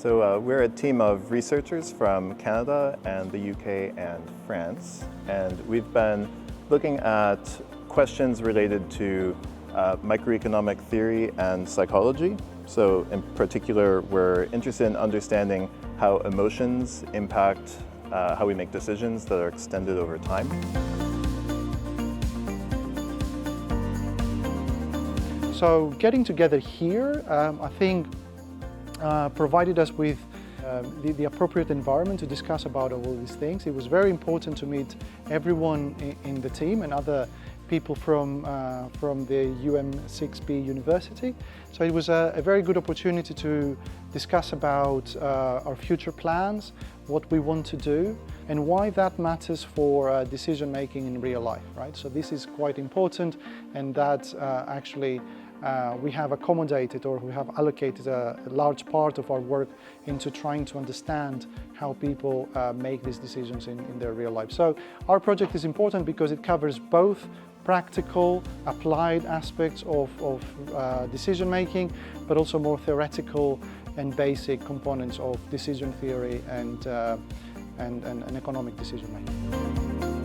So we're a team of researchers from Canada and the UK and France, and we've been looking at questions related to microeconomic theory and psychology. So in particular, we're interested in understanding how emotions impact how we make decisions that are extended over time. So getting together here, I think, provided us with the appropriate environment to discuss about all these things. It was very important to meet everyone in the team and other people from the UM6B University. So it was a very good opportunity to discuss about our future plans, what we want to do, and why that matters for decision making in real life, right? So this is quite important, and that actually we have accommodated, or we have allocated a large part of our work into trying to understand how people make these decisions in their real life. So our project is important because it covers both practical, applied aspects of decision making, but also more theoretical and basic components of decision theory and economic decision making.